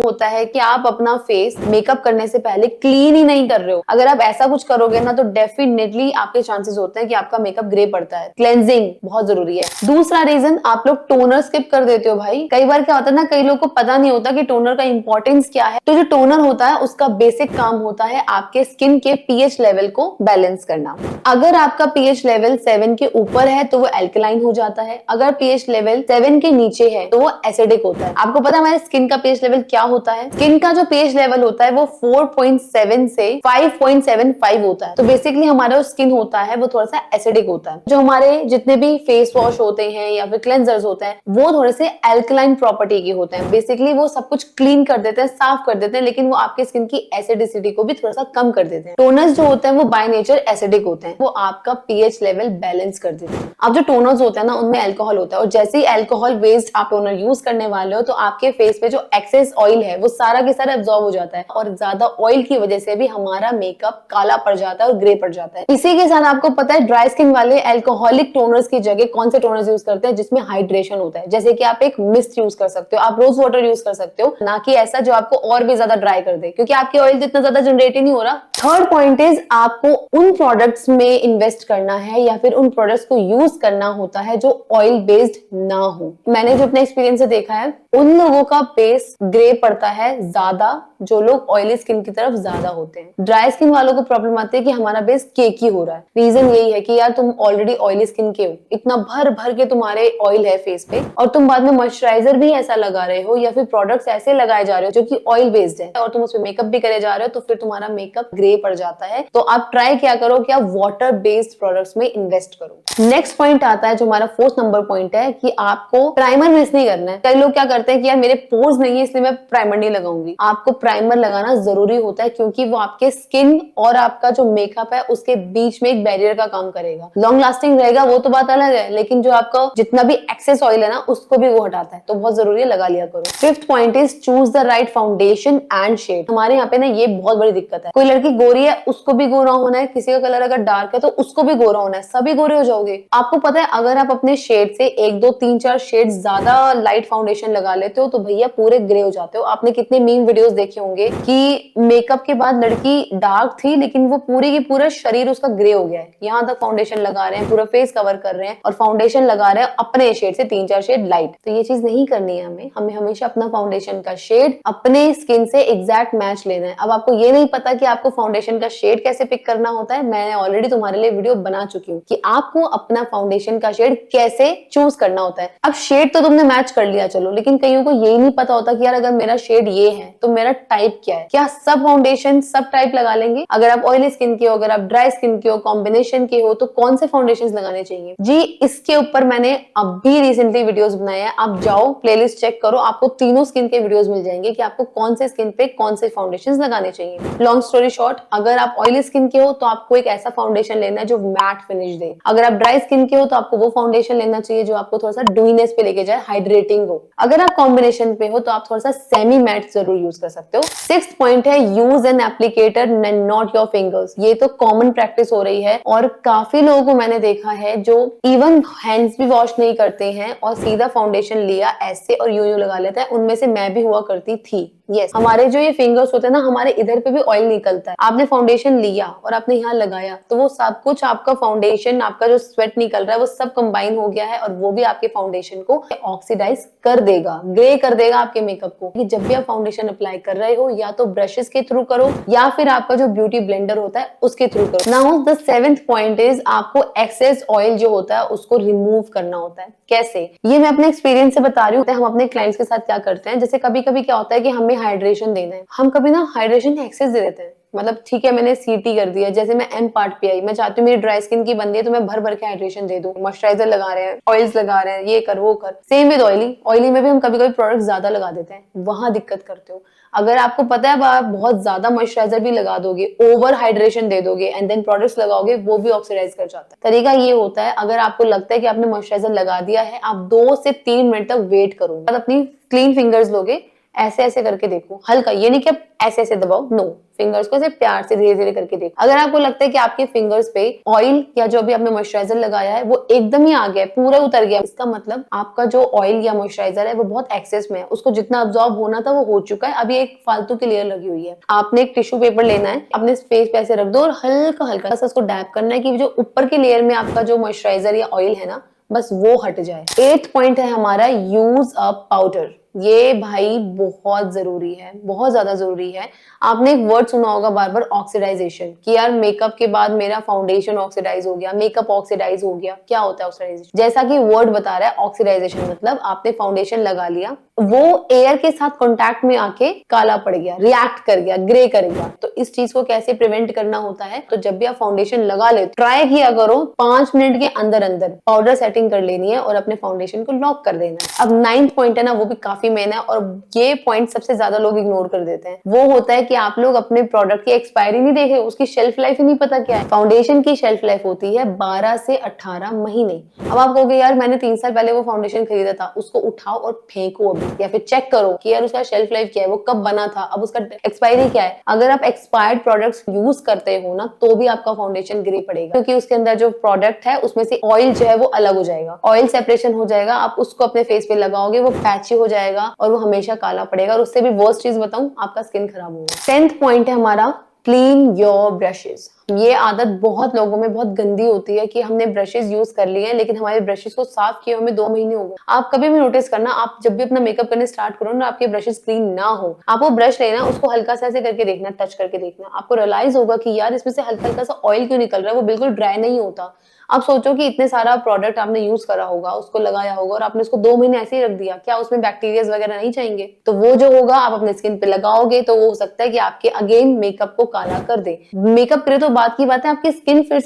होता है कि आप अपना फेस मेकअप करने से पहले क्लीन ही नहीं कर रहे हो। अगर आप ऐसा कुछ करोगे ना तो डेफिनेटली आपके चांसेस होते हैं कि आपका मेकअप ग्रे पड़ता है। क्लेंजिंग बहुत जरूरी है। दूसरा रीजन, आप लोग टोनर स्किप कर देते हो भाई। कई बार क्या होता है ना, कई लोग को पता नहीं होता कि टोनर का इंपॉर्टेंस क्या है। तो जो टोनर होता है उसका बेसिक काम होता है आपके स्किन के पीएच लेवल को बैलेंस करना। अगर आपका पीएच लेवल 7 के ऊपर है तो वो एल्कलाइन हो जाता है, अगर पीएच लेवल 7 के नीचे है तो वो एसिडिक होता है। आपको पता है हमारे स्किन का पीएच लेवल क्या होता है? स्किन का जो पीएच लेवल होता है वो 4.7 से 5.75 होता है। तो बेसिकली हमारा जो स्किन होता है वो थोड़ा सा एसिडिक होता है। जो हमारे जितने भी फेस वॉश होते हैं या फिर क्लेंजर्स होते हैं वो थोड़े से एल्कलाइन प्रॉपर्टी के होते हैं। बेसिकली वो सब कुछ क्लीन कर देते हैं, साफ कर देते हैं, लेकिन वो आपके स्किन की एसिडिसिटी को भी थोड़ा सा कम कर देते हैं। टोनर्स जो होते हैं वो बाय नेचर एसिडिक होते हैं, वो आपका पीएच लेवल बैलेंस कर देते हैं। अब जो टोनर्स होते हैं ना उनमें अल्कोहल होता है, और जैसे ही अल्कोहल बेस्ड आप टोनर यूज करने वाले हो तो आपके फेस पे जो एक्सेस ऑयल है वो सारा के सारा एब्जॉर्ब हो जाता है, और ज्यादा ऑयल की वजह से भी हमारा मेकअप काला पड़ जाता है और ग्रे पड़ जाता है। इसी के साथ आपको पता है ड्राई स्किन वाले अल्कोहलिक टोनर्स की जगह कौन से टोनर्स यूज करते हैं जिसमें हाइड्रेशन होता है। जैसे कि आप एक मिस्ट यूज कर सकते हो, आप रोज वाटर यूज कर सकते हो, ना कि ऐसा जो आपको और भी ज्यादा ड्राई कर दे, क्योंकि आपके ऑयल जितना ज्यादा जनरेट ही नहीं हो रहा। थर्ड पॉइंट इज आपको उन प्रोडक्ट्स में इन्वेस्ट करना है या फिर उन प्रोडक्ट्स को यूज करना होता है जो ऑयल बेस्ड ना हो। मैंने जो अपने एक्सपीरियंस से देखा है उन लोगों का फेस ग्रे पड़ता है ज्यादा जो लोग ऑयली स्किन की तरफ ज्यादा होते हैं। ड्राई स्किन वालों को प्रॉब्लम आती है कि हमारा बेस केकी हो रहा है। रीजन यही है कि यार तुम ऑलरेडी ऑयली स्किन के हो, इतना भर भर के तुम्हारे ऑयल है फेस पे, और तुम बाद में मॉइस्चराइजर भी ऐसा लगा रहे हो या फिर प्रोडक्ट्स ऐसे लगाए जा रहे हो जो कि ऑयल बेस्ड है, और तुम उसमें मेकअप भी करे जा रहे हो, तो फिर तुम्हारा मेकअप ग्रे पड़ जाता है। तो आप ट्राई क्या करो कि आप वाटर बेस्ड प्रोडक्ट्स में इन्वेस्ट करो। नेक्स्ट पॉइंट आता है जो हमारा फोर्थ नंबर पॉइंट है कि आपको प्राइमर मिस नहीं करना है। कई लोग क्या करते हैं कि यार मेरे पोर्स नहीं है इसलिए मैं प्राइमर नहीं लगाऊंगी। आपको प्राइमर लगाना जरूरी होता है क्योंकि वो आपके स्किन और आपका जो मेकअप है उसके बीच में एक बैरियर का काम करेगा। लॉन्ग लास्टिंग रहेगा वो तो बात अलग है, लेकिन जो आपका जितना भी एक्सेस ऑयल है ना उसको भी वो हटाता है, तो बहुत जरूरी है, लगा लिया करो। Fifth point is choose the right foundation and shade. हमारे यहाँ पे ना ये बहुत बड़ी दिक्कत है, कोई लड़की गोरी है उसको भी गोरा होना है, किसी का कलर अगर डार्क है तो उसको भी गोरा होना है, सभी गोरे हो जाओगे। आपको पता है अगर आप अपने शेड से 1 2 3 4 शेड ज्यादा लाइट फाउंडेशन लगा लेते हो तो भैया पूरे ग्रे हो जाते हो। आपने कितने मीम वीडियोस देखे होंगे कि मेकअप के बाद लड़की डार्क थी लेकिन वो पूरी की पूरा शरीर उसका ग्रे हो गया है, यहाँ तक फाउंडेशन लगा रहे हैं, पूरा फेस कवर कर रहे हैं और फाउंडेशन लगा रहे हैं अपने शेड से 3 4 शेड लाइट। तो ये चीज नहीं करनी है हमें। हमें हमेशा अपना फाउंडेशन का शेड अपने स्किन से एग्जैक्ट मैच लेना है। अब आपको ये नहीं पता कि आपको फाउंडेशन का शेड कैसे पिक करना होता है, मैंने ऑलरेडी तुम्हारे लिए वीडियो बना चुकी हूँ कि आपको अपना फाउंडेशन का शेड कैसे चूज करना होता है। अब शेड तो तुमने मैच कर लिया चलो, लेकिन कईयों को ये नहीं पता होता कि यार अगर मेरा शेड ये है तो मेरा टाइप क्या है। क्या सब फाउंडेशन सब टाइप लगा लेंगे? अगर आप ऑयली स्किन के हो, अगर आप ड्राई स्किन के हो, कॉम्बिनेशन के हो, तो कौन से फाउंडेशन लगाने चाहिए जी? इसके ऊपर मैंने अभी रिसेंटली वीडियोस बनाए हैं, आप जाओ प्लेलिस्ट चेक करो, आपको तीनों स्किन के वीडियोस मिल जाएंगे कि आपको कौन से स्किन पे कौन से फाउंडेशन लगाने चाहिए। लॉन्ग स्टोरी शॉर्ट, अगर आप ऑयली स्किन के हो तो आपको एक ऐसा फाउंडेशन लेना है जो मैट फिनिश दे। अगर आप ड्राई स्किन के हो तो आपको वो फाउंडेशन लेना चाहिए जो आपको थोड़ा सा ड्यूनेस पे लेके जाए, हाइड्रेटिंग हो। अगर आप कॉम्बिनेशन पे हो तो आप थोड़ा सा सेमी मैट जरूर यूज कर सकते हो। सिक्स्थ पॉइंट है use N applicator not your fingers. ये तो कॉमन प्रैक्टिस हो रही है और काफी लोगों को मैंने देखा है जो इवन हैंड्स भी वॉश नहीं करते हैं और सीधा फाउंडेशन लिया ऐसे और यूं लगा लेता है। उनमें से मैं भी हुआ करती थी। यस, हमारे जो ये फिंगर्स होते हैं ना, हमारे इधर पे भी ऑयल निकलता है। आपने फाउंडेशन लिया और आपने यहाँ लगाया तो वो सब कुछ आपका फाउंडेशन, आपका जो स्वेट निकल रहा है वो सब कंबाइन हो गया है और वो भी आपके फाउंडेशन को ऑक्सीडाइज कर देगा, ग्रे कर देगा आपके मेकअप को। कि जब भी आप फाउंडेशन अप्लाई कर रहे हो या तो ब्रशेस के थ्रू करो या फिर आपका जो ब्यूटी ब्लेंडर होता है उसके थ्रू करो। Now the seventh point is आपको एक्सेस ऑयल जो होता है उसको रिमूव करना होता है। कैसे? ये मैं अपने एक्सपीरियंस से बता रही हूँ। हम अपने क्लाइंट्स के साथ क्या करते हैं, जैसे कभी कभी क्या होता है कि हमें हाइड्रेशन देना है, हम कभी ना हाइड्रेशन एक्सेस दे देते हैं। मतलब ठीक है मैंने सीटी कर दिया, जैसे मैं एम पार्ट पे आई, मैं चाहती हूँ मेरी ड्राई स्किन की बंदी है तो मैं भर भर के हाइड्रेशन दे दूं, मॉइस्चराइजर लगा रहे हैं, ऑयल्स लगा रहे हैं, ये कर वो कर। सेम विद ऑयली, ऑयली में भी हम कभी कभी प्रोडक्ट ज्यादा लगा देते हैं, वहां दिक्कत करते हो। अगर आपको पता है आप बहुत ज्यादा मॉइस्चराइजर भी लगा दोगे, ओवर हाइड्रेशन दे दोगे एंड देन प्रोडक्ट्स लगाओगे, वो भी ऑक्सीडाइज कर जाता है। तरीका ये होता है, अगर आपको लगता है कि आपने मॉइस्चराइजर लगा दिया है, आप 2 से 3 मिनट तक वेट करो, अपनी क्लीन फिंगर्स लोगे ऐसे ऐसे करके देखो, हल्का, ये नहीं कि आप ऐसे ऐसे दबाओ, नो, फिंगर्स को ऐसे प्यार से धीरे धीरे करके देखो। अगर आपको लगता है कि आपके फिंगर्स पे ऑयल या जो भी आपने मॉइस्चराइजर लगाया है वो एकदम ही आ गया है, पूरा उतर गया, इसका मतलब आपका जो ऑयल या मॉइस्चराइजर है वो बहुत एक्सेस में है, उसको जितना अब्सॉर्ब होना था वो हो चुका है, अभी एक फालतू की लेयर लगी हुई है। आपने एक टिश्यू पेपर लेना है, अपने फेस पे ऐसे रख दो और हल्का हल्का सा उसको डैप करना है कि जो ऊपर की लेयर में आपका जो मॉइस्चराइजर या ऑयल है ना, बस वो हट जाए। 8th पॉइंट है हमारा, यूज अ पाउडर। ये भाई बहुत जरूरी है, बहुत ज्यादा जरूरी है। आपने एक वर्ड सुना होगा बार बार, ऑक्सीडाइजेशन, कि यार मेकअप के बाद मेरा फाउंडेशन ऑक्सीडाइज हो गया, मेकअप ऑक्सीडाइज हो गया। क्या होता है ऑक्सीडाइजेशन? जैसा कि वर्ड बता रहा है, ऑक्सीडाइजेशन मतलब आपने फाउंडेशन लगा लिया, वो एयर के साथ कांटेक्ट में आके काला पड़ गया, रिएक्ट कर गया, ग्रे कर गया। तो इस चीज को कैसे प्रिवेंट करना होता है? तो जब भी आप फाउंडेशन लगा ले, ट्राई किया करो 5 मिनट के अंदर अंदर पाउडर सेटिंग कर लेनी है और अपने फाउंडेशन को लॉक कर देना है। अब 9th पॉइंट है ना, वो भी काफी मेन है और ये पॉइंट सबसे ज्यादा लोग इग्नोर कर देते हैं। वो होता है कि आप लोग अपने प्रोडक्ट की एक्सपायरी नहीं देखे, उसकी शेल्फ लाइफ ही नहीं पता क्या है। फाउंडेशन की शेल्फ लाइफ होती है 12 से 18 महीने। अब आप कहोगे यार मैंने 3 साल पहले वो फाउंडेशन खरीदा था, उसको उठाओ और फेंको अभी, या फिर चेक करो कि यार उसका शेल्फ लाइफ क्या है, वो कब बना था, अब उसका एक्सपायरी क्या है। अगर आप एक्सपायर्ड प्रोडक्ट्स यूज करते हो ना, तो भी आपका फाउंडेशन ग्रे पड़ेगा, क्योंकि उसके अंदर जो प्रोडक्ट है उसमें से ऑयल जो है वो अलग हो जाएगा, ऑयल सेपरेशन हो जाएगा। आप उसको अपने फेस पे लगाओगे, वो पैची हो जाएगा और वो हमेशा काला पड़ेगा, और उससे भी वर्स्ट चीज बताऊं, आपका स्किन खराब होगा। 10th पॉइंट है हमारा, क्लीन योर ब्रशेस। ये आदत बहुत लोगों में बहुत गंदी होती है कि हमने ब्रशेस यूज कर लिए हैं लेकिन हमारे ब्रशेस को साफ किए हमें 2 महीने हो गए। आप कभी भी नोटिस करना, आप जब भी अपना मेकअप करने स्टार्ट करो ना, आपके ब्रशेस क्लीन ना हो, आप वो ब्रश लेना, उसको हल्का सा ऐसे करके देखना, टच करके देखना, आपको रियलाइज होगा कि यार इसमें से हल्का हल्का सा ऑयल क्यों निकल रहा है, वो बिल्कुल ड्राई नहीं होता। आप सोचो कि इतने सारा प्रोडक्ट आपने यूज करा होगा, उसको लगाया होगा और आपने उसको 2 महीने ऐसे ही रख दिया, क्या उसमें बैक्टीरिया वगैरह नहीं चाहिए? तो वो जो होगा आप अपने स्किन पे लगाओगे तो वो हो सकता है कि आपके अगेन मेकअप को काला कर दे। मेकअप करे तो बात की बात है, आपकी स्किन फिर